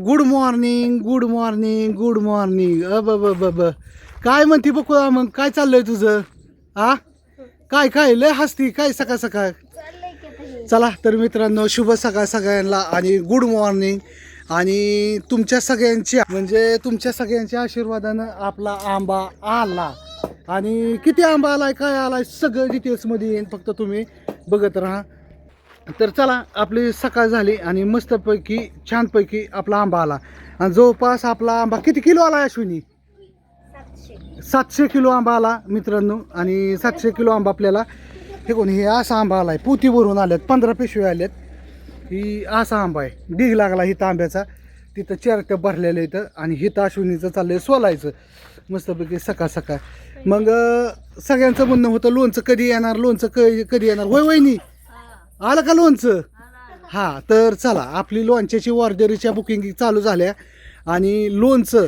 Good morning good morning good morning ब काय म्हणते बकुळा मग काय चाललंय तुझं आ काय काय लय हसती काय सकाळ सकाळ चला तर मित्रांनो शुभ सकाळ सगळ्यांना आणि गुड मॉर्निंग आणि तुमच्या सगळ्यांची म्हणजे तुमच्या चर्च्या आशीर्वादानं आपला आंबा आला आणि किती आंबा आलाय काय आलाय सगळं डिटेल्समध्ये येईन फक्त तुम्ही बघत राहा. तर चला आपली सकाळ झाली आणि मस्तपैकी छानपैकी आपला आंबा आला आणि जवळपास आपला आंबा किती किलो आला अश्विनी 700 किलो आंबा आला मित्रांनो. आणि 700 किलो आंबा आपल्याला हे कोण हे असा आंबा आलाय पोती भरून आल्यात 15 पिशव्या आल्यात. ही असा आंबा आहे ढीग लागला हिथं आंब्याचा तिथं चेरट्या भरलेलं इथं आणि हिथं अश्विनीचं चाललंय सोलायचं मस्तपैकी सकाळ सकाळ. मग सगळ्यांचं म्हणणं होतं लोणचं कधी येणार लोणचं कधी येणार होय वहिनी आलं का लोणचं. हां तर चला आपली लोणच्याची ऑर्डरीच्या बुकिंग चालू झाल्या आणि लोणचं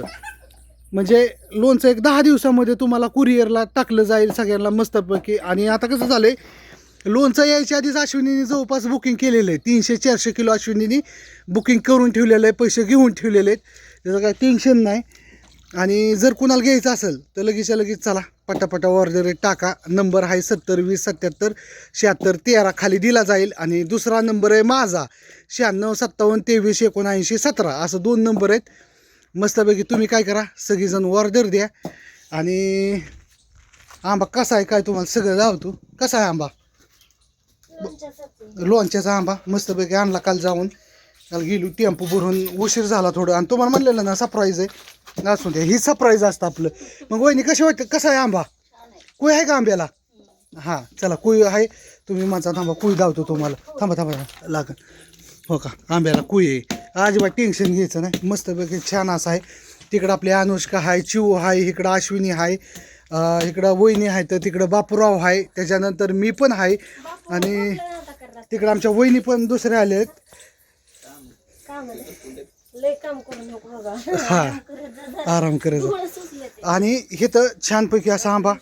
म्हणजे लोणचं एक 10 दिवसामध्ये तुम्हाला कुरिअरला टाकलं जाईल सगळ्यांना मस्तपैकी. आणि आता कसं झालंय लोणचं यायच्या आधीच अश्विनीने जवळपास बुकिंग केलेलं आहे 300-400 किलो अश्विनीने बुकिंग करून ठेवलेलं आहे पैसे घेऊन ठेवलेले आहेत त्याचं काय टेन्शन नाही. आणि जर कुणाला घ्यायचं असेल तर लगेच चला पटापटा ऑर्डर टाका. नंबर आहे 70 20 77 76 13 खाली दिला जाईल आणि दुसरा नंबर आहे माझा 96 57 23 79 17 असं 2 नंबर आहेत. मस्तपैकी तुम्ही काय करा सगळीजण ऑर्डर द्या. आणि आंबा कसा आहे काय तुम्हाला सगळं जावतो कसा आहे आंबा लोणच्याचा आंबा मस्तपैकी आणला काल जाऊन काल गेलो टेम्पो भरून उशीर झाला थोडं आणि तुम्हाला म्हणलेलं ना सरप्राईज आहे असू द्या ही सरप्राईज असतं आपलं. मग वहिनी कशी वाटतं कसा आहे आंबा कुई आहे का आंब्याला. हां चला कुई आहे तुम्ही माझा थांबा कुई धावतो तुम्हाला थांबा लागन हो का आंब्याला कुई आहे अजिबात टेन्शन घ्यायचं नाही मस्तपैकी छान असं आहे. तिकडं आपली अनुष्का आहे चिऊ आहे इकडं अश्विनी आहे इकडं वहिनी आहे तर तिकडं बापूराव आहे त्याच्यानंतर मी पण आहे आणि तिकडं आमच्या वहिनी पण दुसऱ्या आले आहेत. हा आराम करत आणि इथं छानपैकी असा आंबा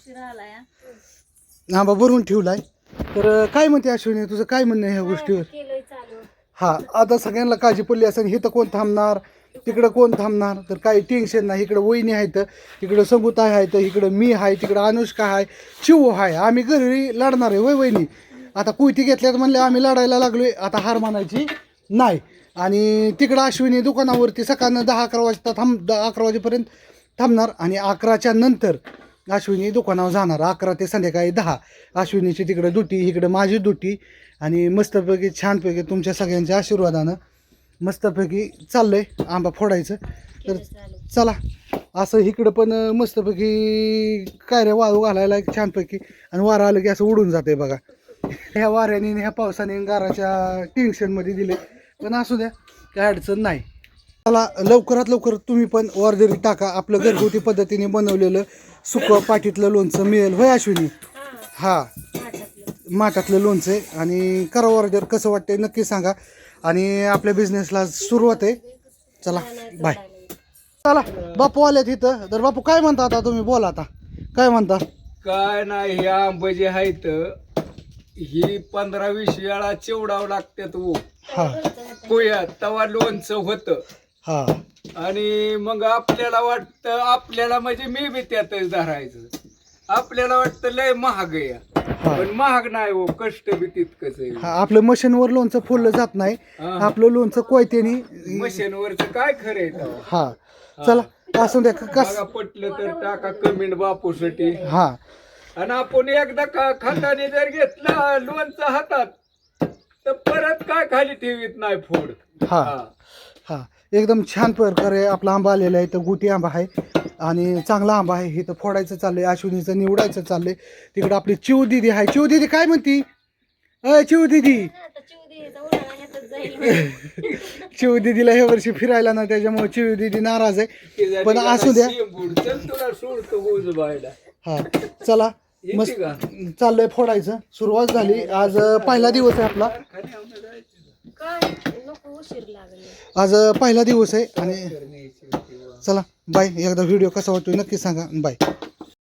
भरून ठेवलाय. तर काय म्हणते अश्विनी तुझं काय म्हणणं ह्या गोष्टीवर. हा आता सगळ्यांना काळजी पडली असेल इथं कोण थांबणार तिकडं कोण थांबणार तर काही टेन्शन नाही. इकडं वहिनी आहेत तिकडं संगुताई आहेत इकडं मी आहे तिकडं अनुष्का आहे चिऊ आहे आम्ही घरी लढणार आहे वहिनी. आता कुयती घेतल्यात म्हणले आम्ही लढायला लागलोय आता हार मानायची नाही. आणि तिकडं अश्विनी दुकानावरती सकाळनं 10-11 वाजता 11 वाजेपर्यंत थांबणार आणि 11च्या नंतर अश्विनी दुकानावर जाणार 11 ते संध्याकाळी 10 अश्विनीची तिकडं दुटी इकडं माझी दुटी. आणि मस्तपैकी छानपैकी तुमच्या सगळ्यांच्या आशीर्वादानं मस्तपैकी चाललंय आंबा फोडायचं. तर चला असं इकडं पण मस्तपैकी कायऱ्या वाळू घालायला छानपैकी आणि वारा आलं की असं उडून जाते बघा. ह्या वाऱ्याने ह्या पावसाने गाराच्या टेन्शनमध्ये दिले पण असू द्या काय अडचण नाही. चला लवकरात लवकर तुम्ही पण ऑर्डरी टाका आपलं घरगुती पद्धतीने बनवलेलं सुकं पाठीतलं लोणचं मिळेल होय अश्विनी. हां माठातलं लोणचं आहे आणि करा ऑर्डर कसं वाटतंय नक्की सांगा आणि आपल्या बिझनेसला सुरुवात आहे. चला बाय. चला बापू आल्यात इथं तर बापू काय म्हणता आता तुम्ही बोला आता काय म्हणता. काय नाही हे आंबे जे आहेत ही 15-20 वेळा चिवडावं लागतात हा कोया तवा लोणचं होतं. हा आणि मग आपल्याला वाटतं आपल्याला म्हणजे मी बी त्यातच धरायचं आपल्याला वाटतं लय महाग आहे पण महाग नाही हो कष्ट बी तितकंच आहे. हा आपलं मशीनवर लोणचं फोडलं जात नाही आपलं लोणचं कोयत्यानी मशीनवरच काय खरंय हा. चला असं द्या कस पटलं तर टाका कमेंट बापूसाठी. हा आणि आपण एकदा खाताने जर घेतलं लोणचं हातात तर परत काय खाली ठेवीत नाही फोड. हा हा एकदम छान प्रकारे आपला आंबा आलेला आहे तर गुटी आंबा आहे आणि चांगला आंबा आहे. हे तर फोडायचं चाललंय अश्विनीचं निवडायचं चाललंय. तिकडं आपली चिऊ दिदी आहे चिऊ दिदी काय म्हणती चिऊ दिदी चिऊ दिदीला हे वर्षी फिरायला ना त्याच्यामुळे चिऊ दिदी नाराज आहे पण असू द्या. हा चला मस्त चाललंय फोडायचं सुरुवात झाली आज पहिला दिवस आहे आपला आज पहिला दिवस आहे आणि चला बाय. एकदा व्हिडिओ कसा वाटतो नक्की सांगा बाय.